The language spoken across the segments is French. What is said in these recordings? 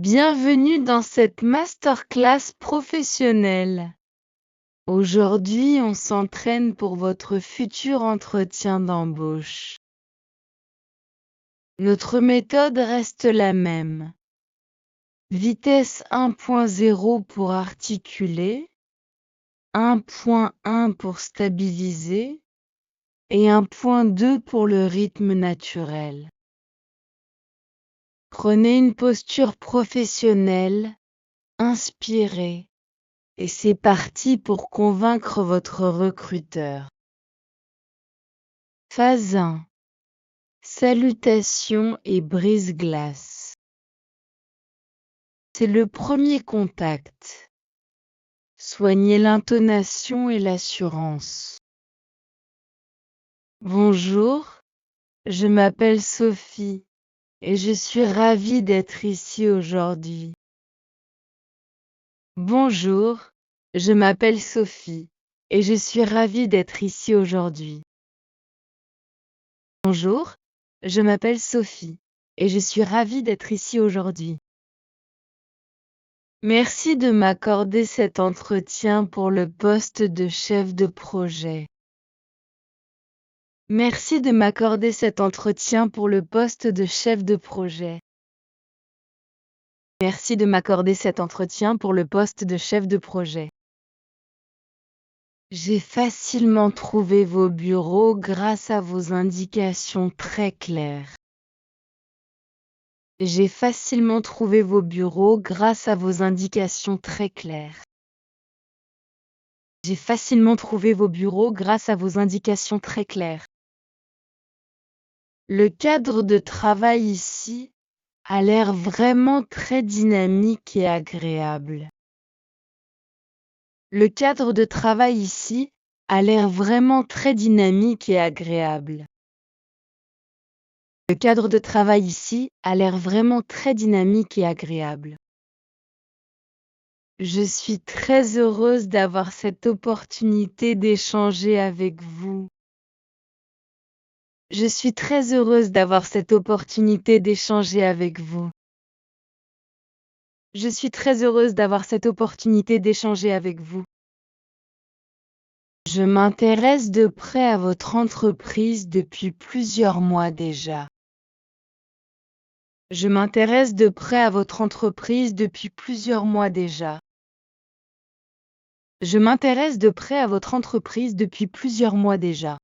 Bienvenue dans cette masterclass professionnelle. Aujourd'hui, on s'entraîne pour votre futur entretien d'embauche. Notre méthode reste la même. Vitesse 1.0 pour articuler, 1.1 pour stabiliser et 1.2 pour le rythme naturel. Prenez une posture professionnelle, inspirez. Et c'est parti pour convaincre votre recruteur. Phase 1. Salutations et brise-glace. C'est le premier contact. Soignez l'intonation et l'assurance. Bonjour, je m'appelle Sophie et je suis ravie d'être ici aujourd'hui. Bonjour, je m'appelle Sophie et je suis ravie d'être ici aujourd'hui. Bonjour, je m'appelle Sophie et je suis ravie d'être ici aujourd'hui. Merci de m'accorder cet entretien pour le poste de chef de projet. Merci de m'accorder cet entretien pour le poste de chef de projet. Merci de m'accorder cet entretien pour le poste de chef de projet. J'ai facilement trouvé vos bureaux grâce à vos indications très claires. J'ai facilement trouvé vos bureaux grâce à vos indications très claires. J'ai facilement trouvé vos bureaux grâce à vos indications très claires. Le cadre de travail ici a l'air vraiment très dynamique et agréable. Le cadre de travail ici a l'air vraiment très dynamique et agréable. Le cadre de travail ici a l'air vraiment très dynamique et agréable. Je suis très heureuse d'avoir cette opportunité d'échanger avec vous. Je suis très heureuse d'avoir cette opportunité d'échanger avec vous. Je suis très heureuse d'avoir cette opportunité d'échanger avec vous. Je m'intéresse de près à votre entreprise depuis plusieurs mois déjà. Je m'intéresse de près à votre entreprise depuis plusieurs mois déjà. Je m'intéresse de près à votre entreprise depuis plusieurs mois déjà.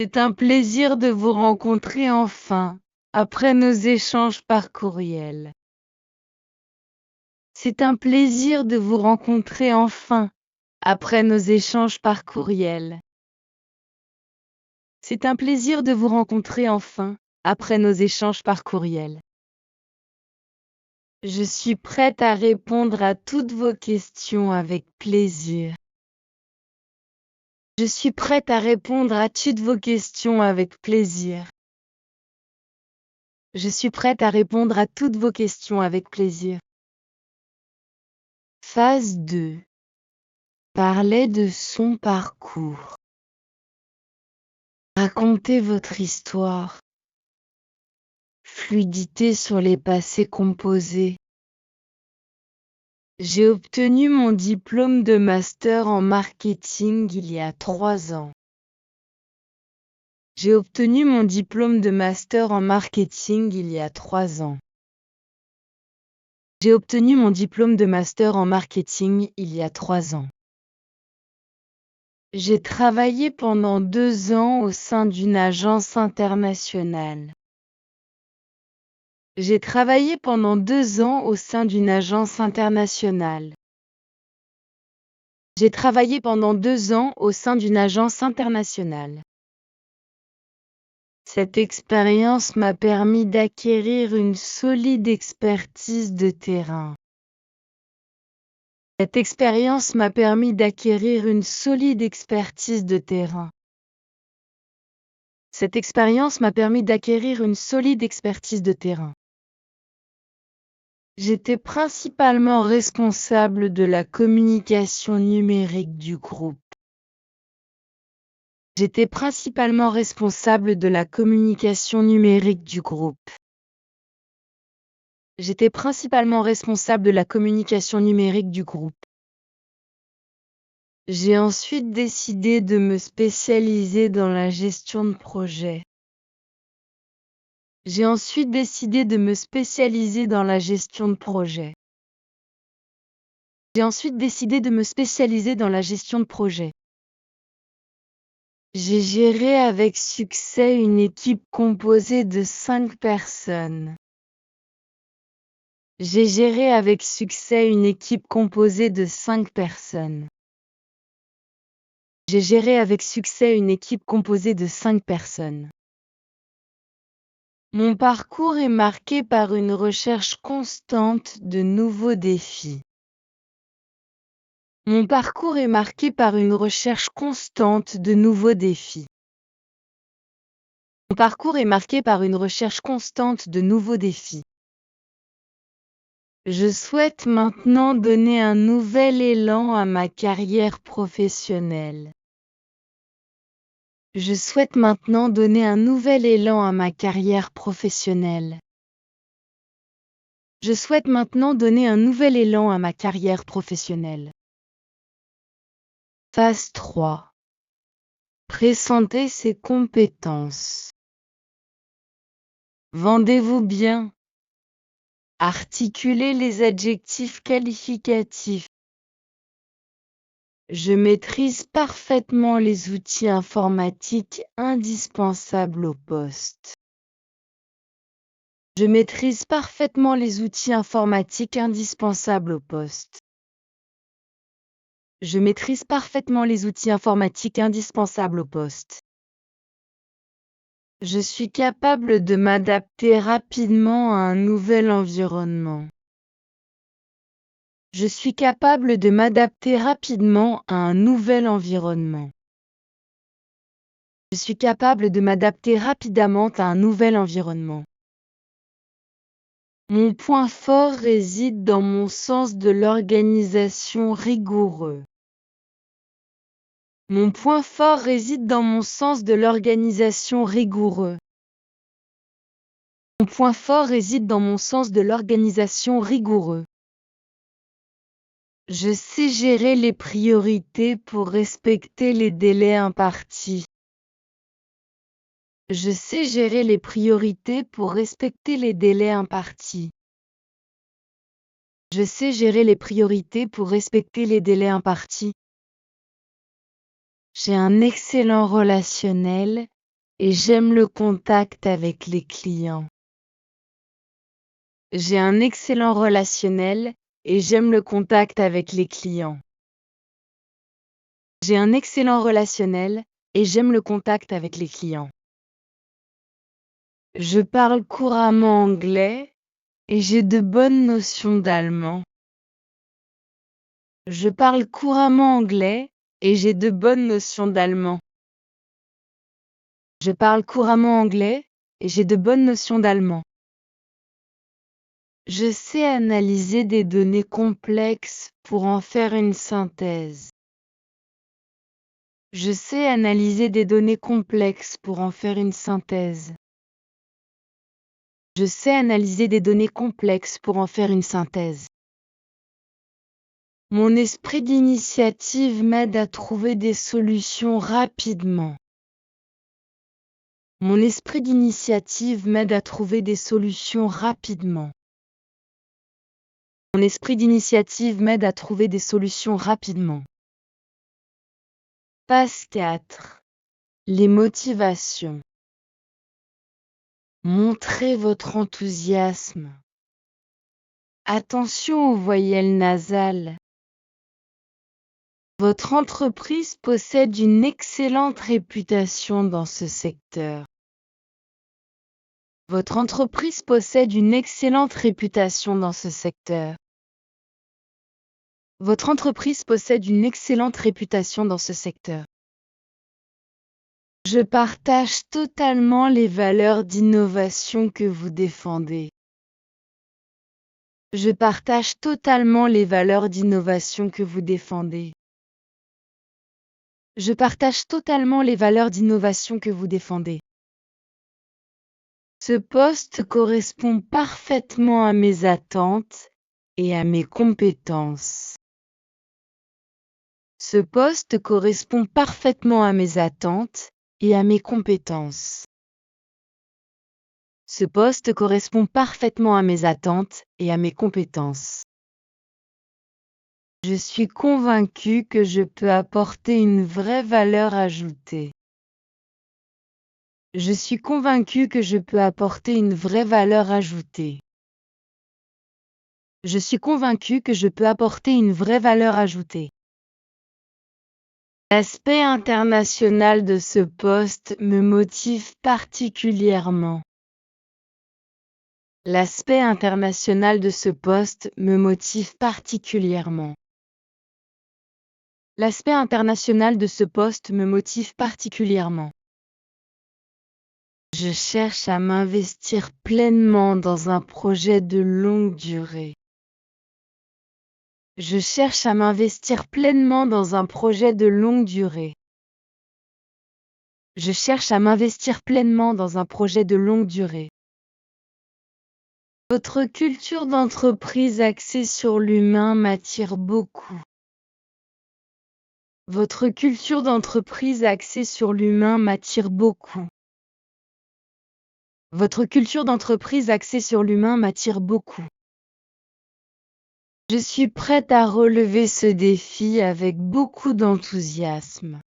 C'est un plaisir de vous rencontrer enfin, après nos échanges par courriel. C'est un plaisir de vous rencontrer enfin, après nos échanges par courriel. C'est un plaisir de vous rencontrer enfin, après nos échanges par courriel. Je suis prête à répondre à toutes vos questions avec plaisir. Je suis prête à répondre à toutes vos questions avec plaisir. Je suis prête à répondre à toutes vos questions avec plaisir. Phase 2. Parlez de son parcours. Racontez votre histoire. Fluidité sur les passés composés. J'ai obtenu mon diplôme de master en marketing il y a 3 ans. J'ai obtenu mon diplôme de master en marketing il y a 3 ans. J'ai obtenu mon diplôme de master en marketing il y a 3 ans. J'ai travaillé pendant 2 ans au sein d'une agence internationale. J'ai travaillé pendant 2 ans au sein d'une agence internationale. J'ai travaillé pendant 2 ans au sein d'une agence internationale. Cette expérience m'a permis d'acquérir une solide expertise de terrain. Cette expérience m'a permis d'acquérir une solide expertise de terrain. Cette expérience m'a permis d'acquérir une solide expertise de terrain. J'étais principalement responsable de la communication numérique du groupe. J'étais principalement responsable de la communication numérique du groupe. J'étais principalement responsable de la communication numérique du groupe. J'ai ensuite décidé de me spécialiser dans la gestion de projet. J'ai ensuite décidé de me spécialiser dans la gestion de projet. J'ai ensuite décidé de me spécialiser dans la gestion de projet. J'ai géré avec succès une équipe composée de 5 personnes. J'ai géré avec succès une équipe composée de 5 personnes. J'ai géré avec succès une équipe composée de 5 personnes. Mon parcours est marqué par une recherche constante de nouveaux défis. Mon parcours est marqué par une recherche constante de nouveaux défis. Mon parcours est marqué par une recherche constante de nouveaux défis. Je souhaite maintenant donner un nouvel élan à ma carrière professionnelle. Je souhaite maintenant donner un nouvel élan à ma carrière professionnelle. Je souhaite maintenant donner un nouvel élan à ma carrière professionnelle. Phase 3. Présentez ses compétences. Vendez-vous bien. Articulez les adjectifs qualificatifs. Je maîtrise parfaitement les outils informatiques indispensables au poste. Je maîtrise parfaitement les outils informatiques indispensables au poste. Je maîtrise parfaitement les outils informatiques indispensables au poste. Je suis capable de m'adapter rapidement à un nouvel environnement. Je suis capable de m'adapter rapidement à un nouvel environnement. Je suis capable de m'adapter rapidement à un nouvel environnement. Mon point fort réside dans mon sens de l'organisation rigoureux. Mon point fort réside dans mon sens de l'organisation rigoureux. Mon point fort réside dans mon sens de l'organisation rigoureux. Je sais gérer les priorités pour respecter les délais impartis. Je sais gérer les priorités pour respecter les délais impartis. Je sais gérer les priorités pour respecter les délais impartis. J'ai un excellent relationnel et j'aime le contact avec les clients. J'ai un excellent relationnel et j'aime le contact avec les clients. J'ai un excellent relationnel et j'aime le contact avec les clients. Je parle couramment anglais et j'ai de bonnes notions d'allemand. Je parle couramment anglais et j'ai de bonnes notions d'allemand. Je parle couramment anglais et j'ai de bonnes notions d'allemand. Je sais analyser des données complexes pour en faire une synthèse. Je sais analyser des données complexes pour en faire une synthèse. Je sais analyser des données complexes pour en faire une synthèse. Mon esprit d'initiative m'aide à trouver des solutions rapidement. Mon esprit d'initiative m'aide à trouver des solutions rapidement. Mon esprit d'initiative m'aide à trouver des solutions rapidement. Phase 4. Les motivations. Montrez votre enthousiasme. Attention aux voyelles nasales. Votre entreprise possède une excellente réputation dans ce secteur. Votre entreprise possède une excellente réputation dans ce secteur. Votre entreprise possède une excellente réputation dans ce secteur. Je partage totalement les valeurs d'innovation que vous défendez. Je partage totalement les valeurs d'innovation que vous défendez. Je partage totalement les valeurs d'innovation que vous défendez. Ce poste correspond parfaitement à mes attentes et à mes compétences. Ce poste correspond parfaitement à mes attentes et à mes compétences. Ce poste correspond parfaitement à mes attentes et à mes compétences. Je suis convaincue que je peux apporter une vraie valeur ajoutée. Je suis convaincue que je peux apporter une vraie valeur ajoutée. Je suis convaincue que je peux apporter une vraie valeur ajoutée. L'aspect international de ce poste me motive particulièrement. L'aspect international de ce poste me motive particulièrement. L'aspect international de ce poste me motive particulièrement. Je cherche à m'investir pleinement dans un projet de longue durée. Je cherche à m'investir pleinement dans un projet de longue durée. Je cherche à m'investir pleinement dans un projet de longue durée. Votre culture d'entreprise axée sur l'humain m'attire beaucoup. Votre culture d'entreprise axée sur l'humain m'attire beaucoup. Votre culture d'entreprise axée sur l'humain m'attire beaucoup. Je suis prête à relever ce défi avec beaucoup d'enthousiasme.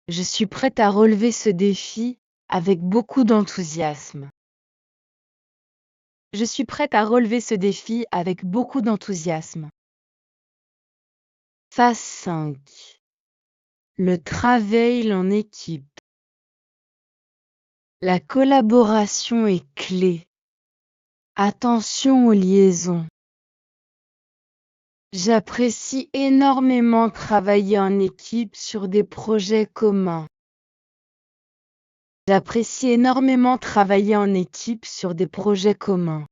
Je suis prête à relever ce défi avec beaucoup d'enthousiasme. Je suis prête à relever ce défi avec beaucoup d'enthousiasme. Phase 5. Le travail en équipe. La collaboration est clé. Attention aux liaisons. J'apprécie énormément travailler en équipe sur des projets communs. J'apprécie énormément travailler en équipe sur des projets communs.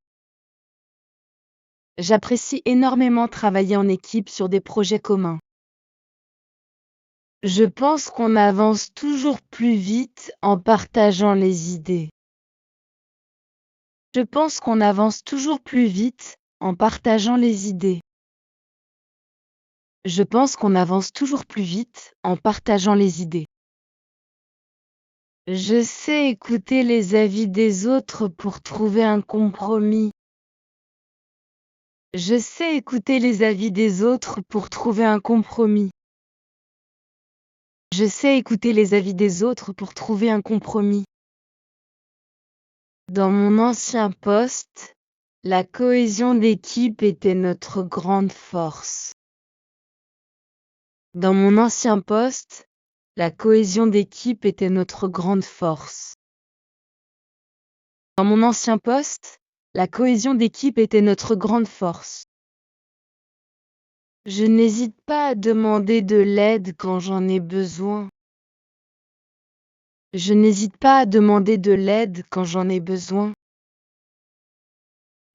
J'apprécie énormément travailler en équipe sur des projets communs. Je pense qu'on avance toujours plus vite en partageant les idées. Je pense qu'on avance toujours plus vite en partageant les idées. Je pense qu'on avance toujours plus vite en partageant les idées. Je sais écouter les avis des autres pour trouver un compromis. Je sais écouter les avis des autres pour trouver un compromis. Je sais écouter les avis des autres pour trouver un compromis. Dans mon ancien poste, la cohésion d'équipe était notre grande force. Dans mon ancien poste, la cohésion d'équipe était notre grande force. Dans mon ancien poste, la cohésion d'équipe était notre grande force. Je n'hésite pas à demander de l'aide quand j'en ai besoin. Je n'hésite pas à demander de l'aide quand j'en ai besoin.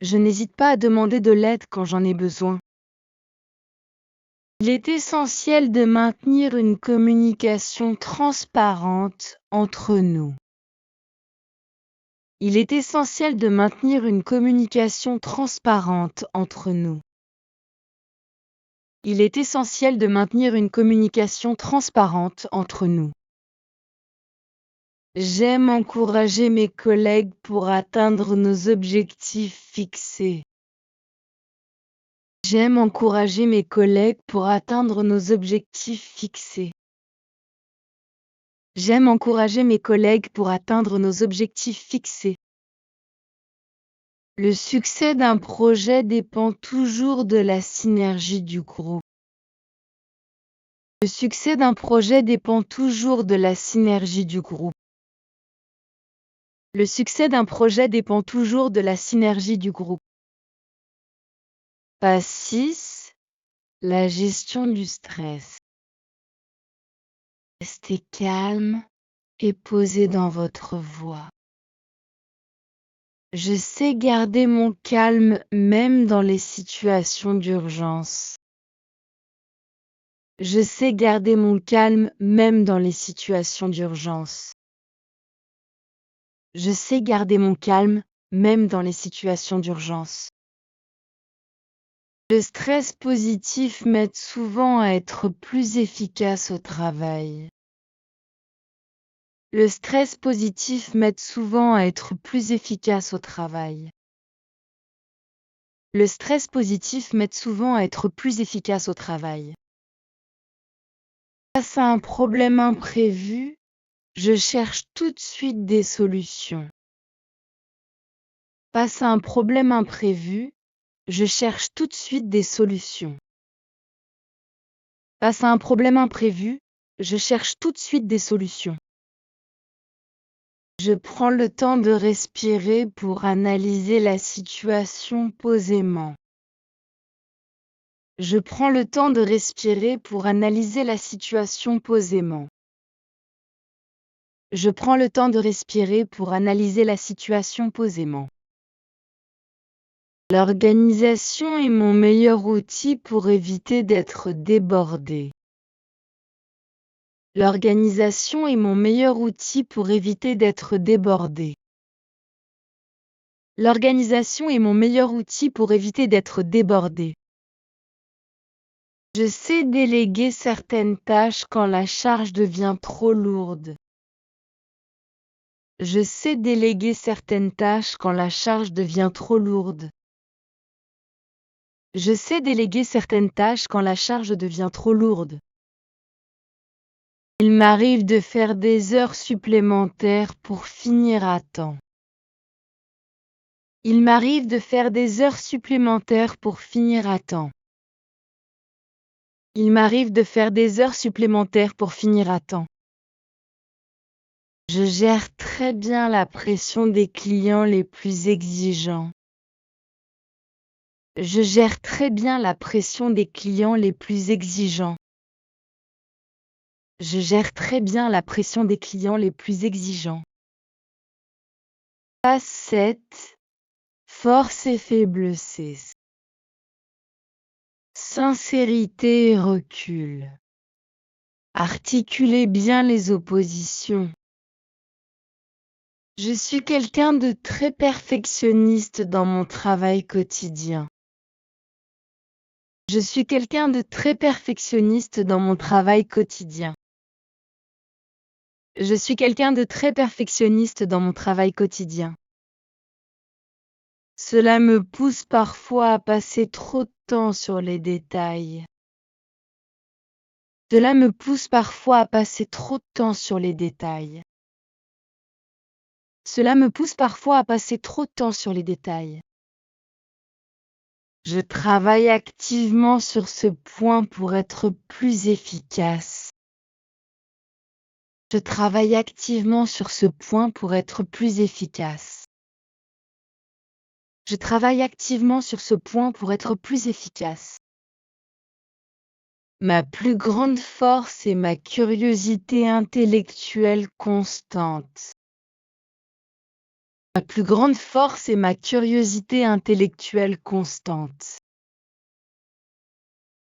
Je n'hésite pas à demander de l'aide quand j'en ai besoin. Il est essentiel de maintenir une communication transparente entre nous. Il est essentiel de maintenir une communication transparente entre nous. Il est essentiel de maintenir une communication transparente entre nous. J'aime encourager mes collègues pour atteindre nos objectifs fixés. J'aime encourager mes collègues pour atteindre nos objectifs fixés. J'aime encourager mes collègues pour atteindre nos objectifs fixés. Le succès d'un projet dépend toujours de la synergie du groupe. Le succès d'un projet dépend toujours de la synergie du groupe. Le succès d'un projet dépend toujours de la synergie du groupe. Phase 6. La gestion du stress. Restez calme et posé dans votre voix. Je sais garder mon calme même dans les situations d'urgence. Je sais garder mon calme même dans les situations d'urgence. Je sais garder mon calme, même dans les situations d'urgence. Le stress positif m'aide souvent à être plus efficace au travail. Le stress positif m'aide souvent à être plus efficace au travail. Le stress positif m'aide souvent à être plus efficace au travail. Face à un problème imprévu, je cherche tout de suite des solutions. Face à un problème imprévu, je cherche tout de suite des solutions. Face à un problème imprévu, je cherche tout de suite des solutions. Je prends le temps de respirer pour analyser la situation posément. Je prends le temps de respirer pour analyser la situation posément. Je prends le temps de respirer pour analyser la situation posément. L'organisation est mon meilleur outil pour éviter d'être débordé. L'organisation est mon meilleur outil pour éviter d'être débordé. L'organisation est mon meilleur outil pour éviter d'être débordé. Je sais déléguer certaines tâches quand la charge devient trop lourde. Je sais déléguer certaines tâches quand la charge devient trop lourde. Je sais déléguer certaines tâches quand la charge devient trop lourde. Il m'arrive de faire des heures supplémentaires pour finir à temps. Il m'arrive de faire des heures supplémentaires pour finir à temps. Il m'arrive de faire des heures supplémentaires pour finir à temps. Je gère très bien la pression des clients les plus exigeants. Je gère très bien la pression des clients les plus exigeants. Je gère très bien la pression des clients les plus exigeants. Phase 7. Force et faiblesses. Sincérité et recul. Articulez bien les oppositions. Je suis quelqu'un de très perfectionniste dans mon travail quotidien. Je suis quelqu'un de très perfectionniste dans mon travail quotidien. Je suis quelqu'un de très perfectionniste dans mon travail quotidien. Cela me pousse parfois à passer trop de temps sur les détails. Cela me pousse parfois à passer trop de temps sur les détails. Cela me pousse parfois à passer trop de temps sur les détails. Je travaille activement sur ce point pour être plus efficace. Je travaille activement sur ce point pour être plus efficace. Je travaille activement sur ce point pour être plus efficace. Ma plus grande force est ma curiosité intellectuelle constante. Ma plus grande force est ma curiosité intellectuelle constante.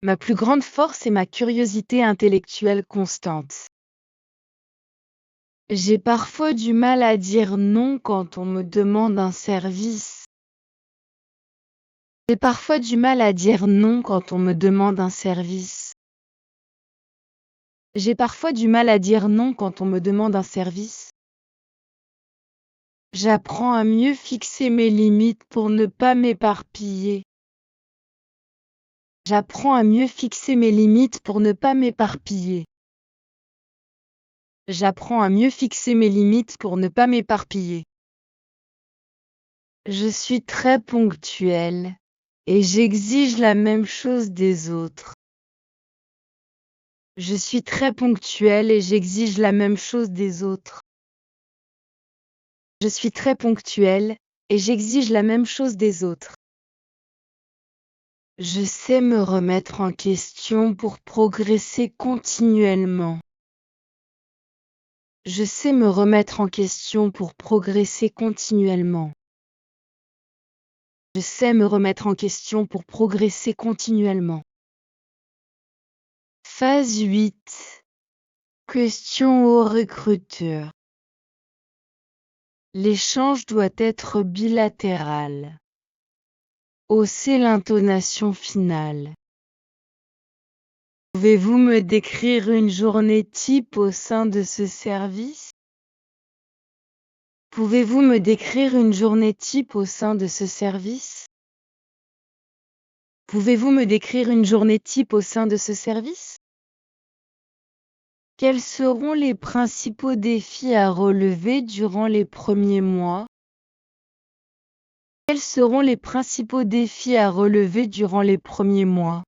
Ma plus grande force est ma curiosité intellectuelle constante. J'ai parfois du mal à dire non quand on me demande un service. J'ai parfois du mal à dire non quand on me demande un service. J'ai parfois du mal à dire non quand on me demande un service. J'apprends à mieux fixer mes limites pour ne pas m'éparpiller. J'apprends à mieux fixer mes limites pour ne pas m'éparpiller. J'apprends à mieux fixer mes limites pour ne pas m'éparpiller. Je suis très ponctuelle et j'exige la même chose des autres. Je suis très ponctuelle et j'exige la même chose des autres. Je suis très ponctuelle et j'exige la même chose des autres. Je sais me remettre en question pour progresser continuellement. Je sais me remettre en question pour progresser continuellement. Je sais me remettre en question pour progresser continuellement. Phase 8. Question au recruteur. L'échange doit être bilatéral. Haussez l'intonation finale. Pouvez-vous me décrire une journée type au sein de ce service? Pouvez-vous me décrire une journée type au sein de ce service? Pouvez-vous me décrire une journée type au sein de ce service? Quels seront les principaux défis à relever durant les premiers mois? Quels seront les principaux défis à relever durant les premiers mois?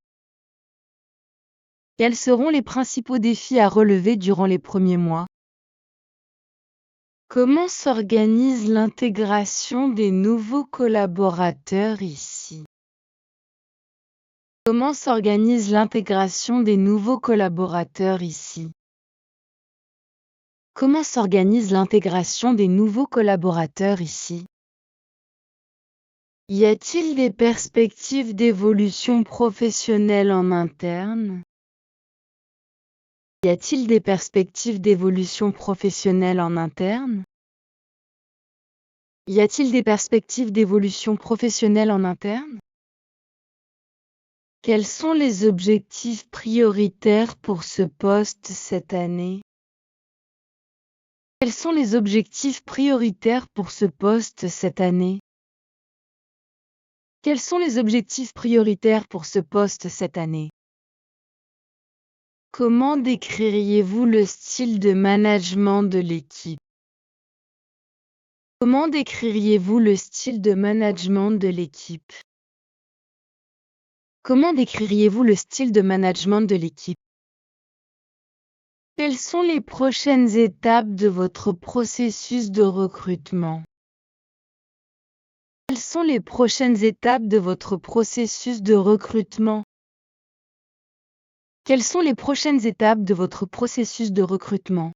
Quels seront les principaux défis à relever durant les premiers mois? Comment s'organise l'intégration des nouveaux collaborateurs ici? Comment s'organise l'intégration des nouveaux collaborateurs ici? Comment s'organise l'intégration des nouveaux collaborateurs ici? Y a-t-il des perspectives d'évolution professionnelle en interne? Y a-t-il des perspectives d'évolution professionnelle en interne? Y a-t-il des perspectives d'évolution professionnelle en interne? Quels sont les objectifs prioritaires pour ce poste cette année? Quels sont les objectifs prioritaires pour ce poste cette année? Quels sont les objectifs prioritaires pour ce poste cette année? Comment décririez-vous le style de management de l'équipe? Comment décririez-vous le style de management de l'équipe? Comment décririez-vous le style de management de l'équipe? Quelles sont les prochaines étapes de votre processus de recrutement? Quelles sont les prochaines étapes de votre processus de recrutement? Quelles sont les prochaines étapes de votre processus de recrutement?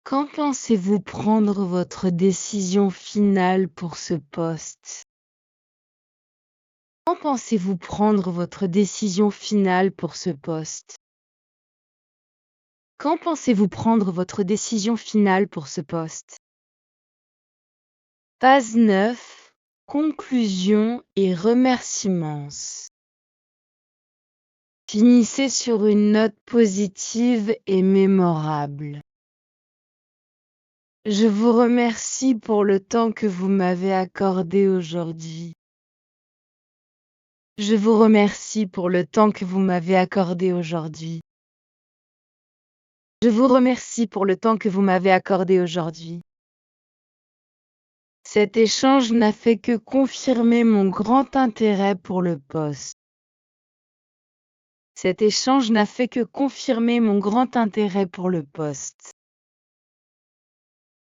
Quand pensez-vous prendre votre décision finale pour ce poste? Quand pensez-vous prendre votre décision finale pour ce poste? Quand pensez-vous prendre votre décision finale pour ce poste? Phase 9. Conclusion et remerciements. Finissez sur une note positive et mémorable. Je vous remercie pour le temps que vous m'avez accordé aujourd'hui. Je vous remercie pour le temps que vous m'avez accordé aujourd'hui. Je vous remercie pour le temps que vous m'avez accordé aujourd'hui. Cet échange n'a fait que confirmer mon grand intérêt pour le poste. Cet échange n'a fait que confirmer mon grand intérêt pour le poste.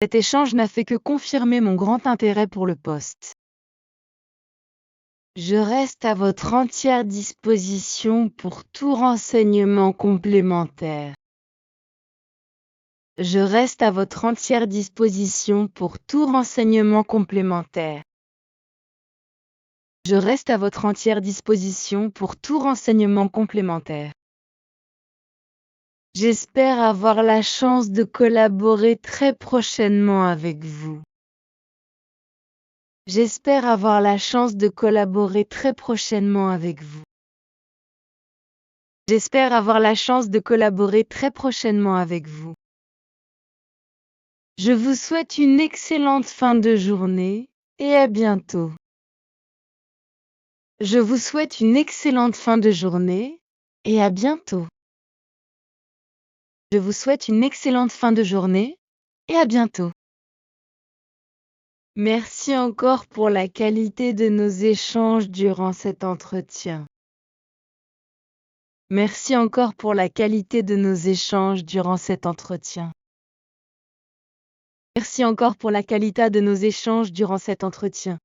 Cet échange n'a fait que confirmer mon grand intérêt pour le poste. Je reste à votre entière disposition pour tout renseignement complémentaire. Je reste à votre entière disposition pour tout renseignement complémentaire. Je reste à votre entière disposition pour tout renseignement complémentaire. J'espère avoir la chance de collaborer très prochainement avec vous. J'espère avoir la chance de collaborer très prochainement avec vous. J'espère avoir la chance de collaborer très prochainement avec vous. Je vous souhaite une excellente fin de journée et à bientôt. Je vous souhaite une excellente fin de journée et à bientôt. Je vous souhaite une excellente fin de journée et à bientôt. Merci encore pour la qualité de nos échanges durant cet entretien. Merci encore pour la qualité de nos échanges durant cet entretien. Merci encore pour la qualité de nos échanges durant cet entretien.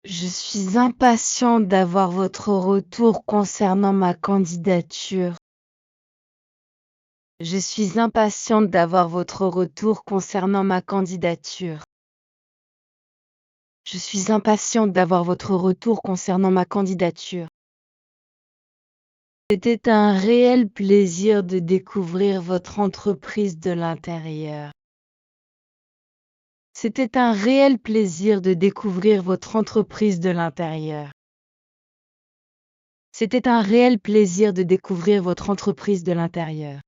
Je suis impatient d'avoir votre retour concernant ma candidature. Je suis impatiente d'avoir votre retour concernant ma candidature. Je suis impatiente d'avoir votre retour concernant ma candidature. C'était un réel plaisir de découvrir votre entreprise de l'intérieur. C'était un réel plaisir de découvrir votre entreprise de l'intérieur. C'était un réel plaisir de découvrir votre entreprise de l'intérieur.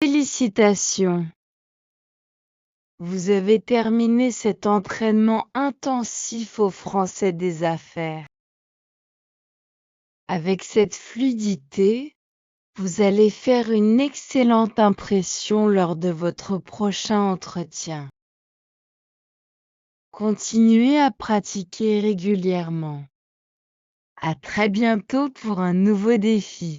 Félicitations! Vous avez terminé cet entraînement intensif au français des affaires. Avec cette fluidité, vous allez faire une excellente impression lors de votre prochain entretien. Continuez à pratiquer régulièrement. À très bientôt pour un nouveau défi.